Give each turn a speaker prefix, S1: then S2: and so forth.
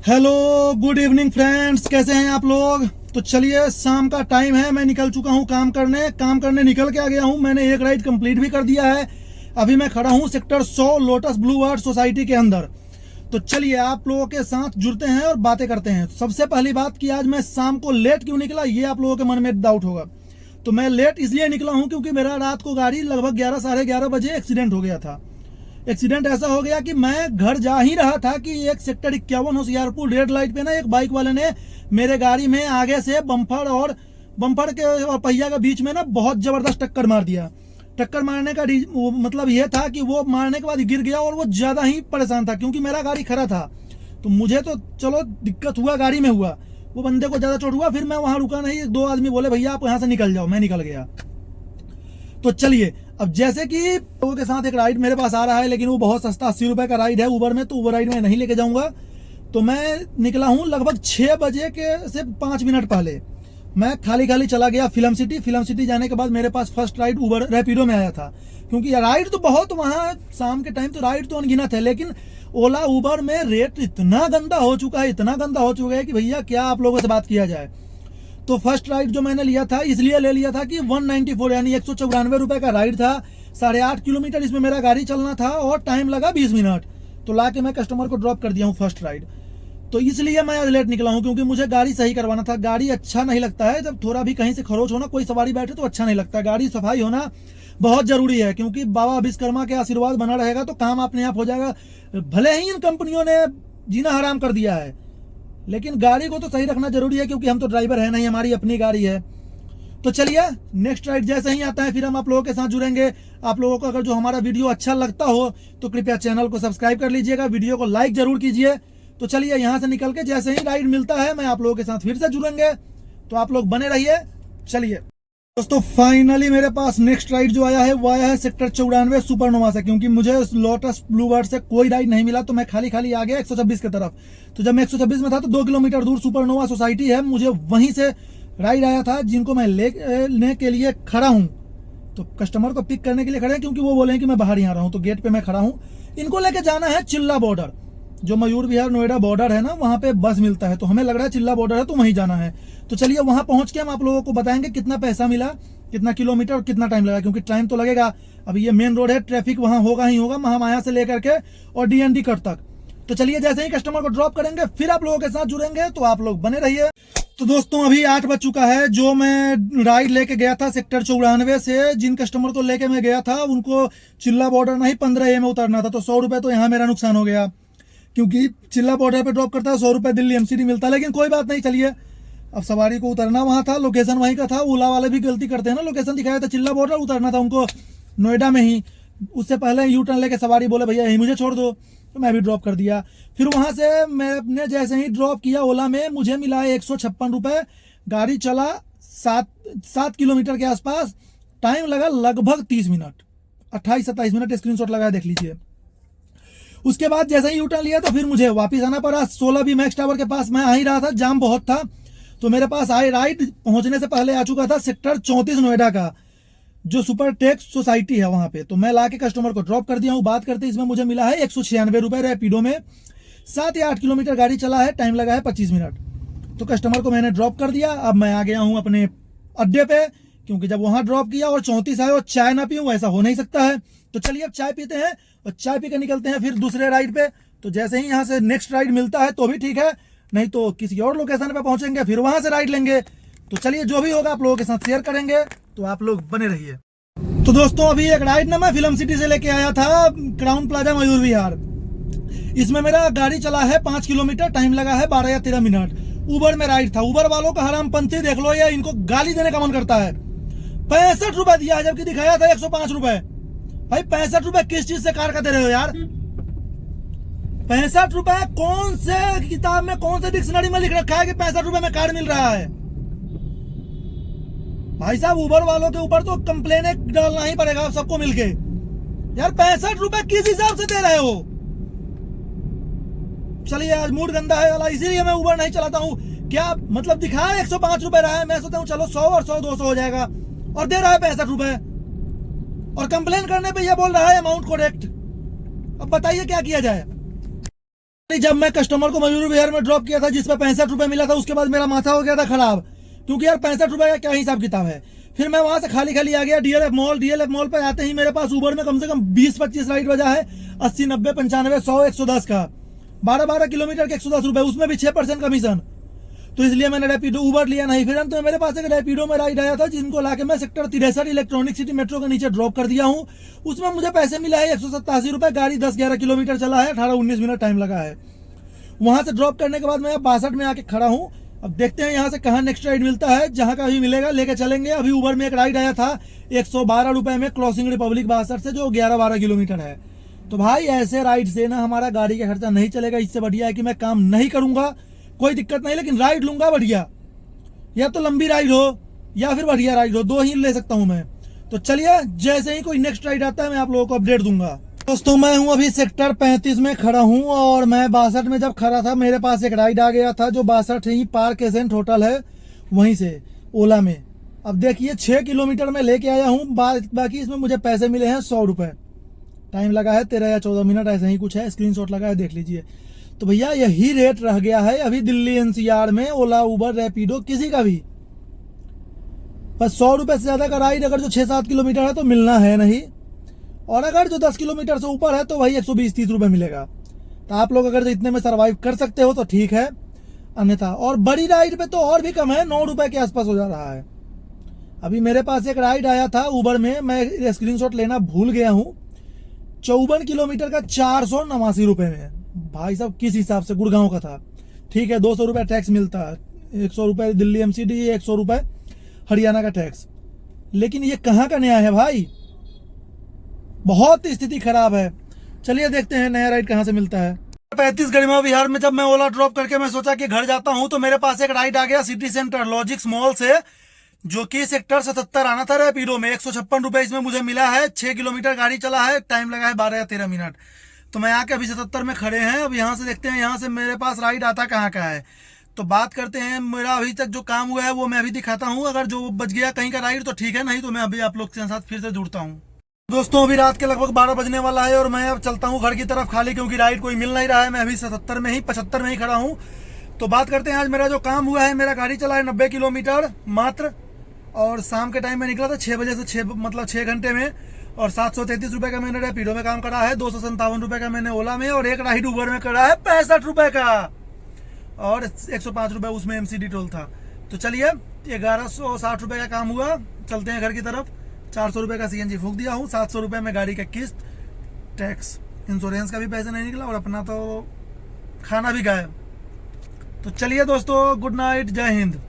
S1: Hello good evening friends, कैसे हैं आप लोग। तो चलिए, शाम का टाइम है, मैं निकल चुका हूं काम करने निकल के आ गया हूं। मैंने एक राइड कंप्लीट भी कर दिया है। अभी मैं खड़ा हूं sector 100 lotus blue art society के अंदर। तो चलिए आप लोगों के साथ जुड़ते हैं और बातें करते हैं। सबसे पहली बात कि आज मैं शाम को लेट क्यों निकला, ये आप लोगों के मन में डाउट होगा। तो मैं लेट इसलिए निकला हूं क्योंकि मेरा रात को गाड़ी लगभग 11 साढ़े 11 बजे एक्सीडेंट हो गया था। एक्सीडेंट ऐसा हो गया कि मैं घर जा ही रहा था कि एक सेक्टर 51 होशियारपुर रेड लाइट पे ना एक बाइक वाले ने मेरे गाड़ी में आगे से बम्पर के और पहिया के बीच में ना बहुत जबरदस्त टक्कर मार दिया। टक्कर मारने का मतलब ये था कि वो मारने के बाद गिर गया और वो ज्यादा ही परेशान था क्योंकि मेरा गाड़ी खड़ा था। तो मुझे तो चलो दिक्कत हुआ, गाड़ी में हुआ, वो बंदे को ज्यादा चोट हुआ। फिर मैं वहां रुका नहीं, दो आदमी बोले भैया आप यहाँ से निकल जाओ, मैं निकल गया। तो चलिए, अब जैसे कि लोगों के साथ एक राइड मेरे पास आ रहा है, लेकिन वो बहुत सस्ता 80 रुपए का राइड है उबर में, तो उबर राइड में नहीं लेके जाऊंगा। तो मैं निकला हूं लगभग 6 बजे के से 5 मिनट पहले। मैं खाली चला गया फिल्म सिटी जाने के बाद मेरे पास फर्स्ट राइड उबर रैपिडो में आया था, क्योंकि राइड तो बहुत वहां शाम के टाइम तो राइड तो अनगिनत है, लेकिन ओला उबर में रेट इतना गंदा हो चुका है कि भैया क्या आप लोगों से बात किया जाए। तो फर्स्ट राइड जो मैंने लिया था इसलिए ले लिया था कि 194 यानी 194 रुपए का राइड था। 8.5 किलोमीटर इसमें मेरा गाड़ी चलना था और टाइम लगा 20 मिनट। तो लाके मैं कस्टमर को ड्रॉप कर दिया हूँ फर्स्ट राइड। तो इसलिए मैं आज लेट निकला हूँ क्योंकि मुझे गाड़ी सही करवाना था। गाड़ी अच्छा नहीं लगता है जब थोड़ा भी कहीं से खरोच होना, कोई सवारी बैठे तो अच्छा नहीं लगता। गाड़ी सफाई होना बहुत जरूरी है क्योंकि बाबा विश्वकर्मा के आशीर्वाद बना रहेगा तो काम अपने आप हो जाएगा। भले ही इन कंपनियों ने जीना हराम कर दिया है, लेकिन गाड़ी को तो सही रखना जरूरी है क्योंकि हम तो ड्राइवर है नहीं, हमारी अपनी गाड़ी है। तो चलिए नेक्स्ट राइड जैसे ही आता है फिर हम आप लोगों के साथ जुड़ेंगे। आप लोगों को अगर जो हमारा वीडियो अच्छा लगता हो तो कृपया चैनल को सब्सक्राइब कर लीजिएगा, वीडियो को लाइक जरूर कीजिए। तो चलिए यहाँ से निकल के जैसे ही राइड मिलता है मैं आप लोगों के साथ फिर से जुड़ेंगे, तो आप लोग बने रहिए। चलिए दोस्तों, फाइनली मेरे पास नेक्स्ट राइड जो आया है वो आया है सेक्टर 94 सुपरनोवा से, क्योंकि मुझे लोटस ब्लू आर्ट से कोई राइड नहीं मिला तो मैं खाली आ गया 126 की तरफ। तो जब मैं 126 में था तो 2 किलोमीटर दूर सुपरनोवा सोसाइटी है, मुझे वहीं से राइड आया था जिनको मैं लेने के लिए खड़ा हूँ। तो कस्टमर को पिक करने के लिए खड़े हैं क्योंकि वो बोले हैं कि मैं बाहर ही आ रहा हूँ, तो गेट पे मैं खड़ा हूँ। इनको लेके जाना है चिल्ला बॉर्डर, जो मयूर विहार नोएडा बॉर्डर है ना, वहां पे बस मिलता है। तो हमें लग रहा है चिल्ला बॉर्डर है तो वहीं जाना है। तो चलिए वहां पहुंच के हम आप लोगों को बताएंगे कितना पैसा मिला, कितना किलोमीटर और कितना टाइम लगा, क्योंकि टाइम तो लगेगा। अभी ये मेन रोड है, ट्रैफिक वहां होगा ही होगा, महामाया से लेकर के और डीएनडी कट तक। तो चलिए जैसे ही कस्टमर को ड्रॉप करेंगे फिर आप लोगों के साथ जुड़ेंगे, तो आप लोग बने रहिए। तो दोस्तों अभी 8 बज चुका है। जो मैं राइड लेके गया था सेक्टर 94 से, जिन कस्टमर को लेके मैं गया था उनको चिल्ला बॉर्डर नहीं 15A में उतरना था। तो 100 रुपए तो यहाँ मेरा नुकसान हो गया, क्योंकि चिल्ला बॉर्डर पे ड्रॉप करता है 100 रुपए दिल्ली एमसीडी मिलता है। लेकिन कोई बात नहीं, चलिए अब सवारी को उतरना वहां था, लोकेशन वहीं का था। ओला वाले भी गलती करते हैं ना, लोकेशन दिखाया था चिल्ला बॉर्डर, उतरना था उनको नोएडा में ही। उससे पहले यू टर्न लेके सवारी बोले भैया यहीं मुझे छोड़ दो, तो मैं भी ड्रॉप कर दिया। फिर वहां से मैंने जैसे ही ड्रॉप किया ओला में, मुझे मिला 156 रुपए। गाड़ी चला 7 किलोमीटर के आसपास, टाइम लगा लगभग 30 मिनट, 28-27 मिनट स्क्रीनशॉट लगा देख लीजिए। उसके बाद जैसे ही यू टर्न लिया तो फिर मुझे वापस आना पड़ा। 16 भी मैक्स टावर के पास मैं आ ही रहा था, जाम बहुत था। तो मेरे पास आई राइड पहुंचने से पहले आ चुका था सेक्टर 34 नोएडा का, जो सुपर टेक्स सोसाइटी है वहां पे। तो मैं लाके कस्टमर को ड्रॉप कर दिया हूं। बात करते इसमें मुझे मिला है 196 रुपए रैपिडो में। 7 या 8 किलोमीटर गाड़ी चला है, टाइम लगा है 25 मिनट। तो कस्टमर को मैंने ड्रॉप कर दिया। अब मैं आ गया हूं अपने अड्डे पे, क्योंकि जब वहां ड्रॉप किया और 34 आए और चाय ना पीऊं ऐसा हो नहीं सकता है। तो चलिए अब चाय पीते हैं और चाय पी के निकलते हैं फिर दूसरे राइड पे। तो जैसे ही यहाँ से नेक्स्ट राइड मिलता है तो भी ठीक है, नहीं तो किसी और लोकेशन पे पहुंचेंगे फिर वहां से राइड लेंगे। तो चलिए जो भी होगा आप लोगों के साथ शेयर करेंगे, तो आप लोग बने रहिए। तो दोस्तों अभी एक राइड ना मैं फिल्म सिटी से लेके आया था क्राउन प्लाजा मयूर विहार। इसमें मेरा गाड़ी चला है 5 किलोमीटर, टाइम लगा है 12 या 13 मिनट। उबर में राइड था। उबर वालों का हरामपंथी देख लो, या इनको गाली देने का मन करता है। 65 रुपए दिया जबकि दिखाया था 105 रुपए। भाई 65 रुपए किस चीज से कार का दे रहे हो यार? 65 रुपए कौन से किताब में, कौन से डिक्शनरी में लिख रखा है कि 65 रुपए में कार मिल रहा है? भाई साहब उबर वालों के ऊपर तो कंप्लेन डालना ही पड़ेगा सबको मिलके। यार 65 रुपए किस हिसाब से दे रहे हो? चलिए आज मूड गंदा है वाला, इसीलिए मैं उबर नहीं चलाता हूँ। क्या मतलब दिखा 105 रुपए रहा है, मैं सोचता हूँ चलो 100 और 100 200 हो जाएगा, और दे रहा है 65 रुपए। और कंप्लेन करने पे ये बोल रहा है अमाउंट करेक्ट। अब बताइए क्या किया जाए। जब मैं कस्टमर को मयूर विहार में ड्रॉप किया था जिस पर 65 रुपए मिला था, उसके बाद मेरा माथा हो गया था खराब, क्योंकि यार 65 रुपए का क्या हिसाब किताब है। फिर मैं वहां से खाली खाली आ गया डीएलएफ मॉल पे आते ही मेरे पास उबर में कम से कम 20-25 राइड बजा है, 80, 90, 95, 100, 110 का, 12-12 किलोमीटर के 110 रुपए, उसमें भी 6% कमीशन। तो इसलिए मैंने रैपिडो उबर लिया नहीं। फिर अंत में मेरे पास एक रैपिडो में राइड आया था, जिनको लाके मैं सेक्टर 63 इलेक्ट्रॉनिक सिटी मेट्रो के नीचे ड्रॉप कर दिया हूँ। उसमें मुझे पैसे मिला है 187 रुपए। गाड़ी 10-11 किलोमीटर चला है, 18-19 मिनट टाइम लगा है। वहां से ड्रॉप करने के बाद मैं 62 में आके खड़ा हूँ। अब देखते हैं यहाँ से कहाँ नेक्स्ट राइड मिलता है, जहां का भी मिलेगा लेके चलेंगे। अभी उबर में एक राइड आया था 112 रुपए में, क्रॉसिंग रिपब्लिक 62 से, जो 11-12 किलोमीटर है। तो भाई ऐसे राइड से ना हमारा गाड़ी का खर्चा नहीं चलेगा। इससे बढ़िया है कि मैं काम नहीं करूंगा, कोई दिक्कत नहीं, लेकिन राइड लूंगा बढ़िया, या तो लंबी राइड हो या फिर बढ़िया राइड हो, दो ही ले सकता हूं मैं। तो चलिए, जैसे ही कोई नेक्स्ट राइड आता है मैं आप लोगों को अपडेट दूंगा। दोस्तों मैं हूं अभी सेक्टर 35 में खड़ा हूं, और मैं 62 में जब खड़ा था मेरे पास एक राइड आ गया था, जो 62 ही पार्क एसेंट होटल है वहीं से, ओला में। अब देखिए 6 किलोमीटर में लेके आया हूँ, बाकी इसमें मुझे पैसे मिले हैं 100 रुपए। टाइम लगा है 13 या 14 मिनट, ऐसे ही कुछ है, स्क्रीनशॉट लगा है, देख लीजिए। तो भैया यही रेट रह गया है अभी दिल्ली एनसीआर में, ओला, उबर, रैपिडो, किसी का भी। बस 100 रुपए से ज्यादा का राइड अगर जो 6-7 किलोमीटर है तो मिलना है नहीं, और अगर जो 10 किलोमीटर से ऊपर है तो वही 120-130 रुपए मिलेगा। तो आप लोग अगर इतने में सर्वाइव कर सकते हो तो ठीक है, अन्यथा और बड़ी राइड पे तो और भी कम है, 9 रुपए के आसपास हो जा रहा है। अभी मेरे पास एक राइड आया था उबर में, मैं स्क्रीनशॉट लेना भूल गया हूँ, 54 किलोमीटर का 489 रुपए में। भाई साहब किस हिसाब से, गुड़गांव का था, ठीक है, 200 रुपए टैक्स मिलता है, 100 रुपए दिल्ली एमसीडी, 100 रुपए हरियाणा का टैक्स। लेकिन ये कहाँ का न्याय है भाई, बहुत स्थिति खराब है। चलिए देखते हैं नया राइड कहाँ से मिलता है। 35 गरिमा विहार में जब मैं ओला ड्रॉप करके मैं सोचा कि घर जाता हूं, तो मेरे पास एक राइड आ गया सिटी सेंटर लॉजिक्स मॉल से, जो कि सेक्टर 77 आना था रैपिडो में। 156 रुपए इसमें मुझे मिला है, 6 किलोमीटर गाड़ी चला है, टाइम लगा है 12 या 13 मिनट। तो मैं आके अभी 77 में खड़े हैं। अब यहाँ से देखते हैं यहाँ से मेरे पास राइड आता कहाँ का है, तो बात करते हैं। मेरा अभी तक जो काम हुआ है वो मैं अभी दिखाता हूँ, अगर जो बच गया कहीं का राइड तो ठीक है, नहीं तो मैं अभी आप लोग के साथ फिर से जुड़ता हूँ। दोस्तों अभी रात के लगभग 12 बजने वाला है, और मैं अब चलता हूँ घर की तरफ खाली, क्योंकि राइड कोई मिल नहीं रहा है। मैं अभी 75 में ही खड़ा हूँ। तो बात करते हैं आज मेरा जो काम हुआ है। मेरा गाड़ी चला है 90 किलोमीटर मात्र, और शाम के टाइम में निकला था 6 बजे से, 6 घंटे में, और 733 रुपए का मैंने रैपिडो में काम करा है, 257 रुपए का मैंने ओला में, और एक राइड उबर में करा है 65 रुपए का, और 105 रुपए उसमें एमसीडी टोल था। तो चलिए 1160 रुपए का काम हुआ, चलते हैं घर की तरफ। 400 रुपए का सीएनजी फूंक दिया हूँ, 700 रुपए में गाड़ी का किस्त, टैक्स, इंश्योरेंस का भी पैसे नहीं निकला, और अपना तो खाना भी गायब। तो चलिए दोस्तों, गुड नाइट, जय हिंद।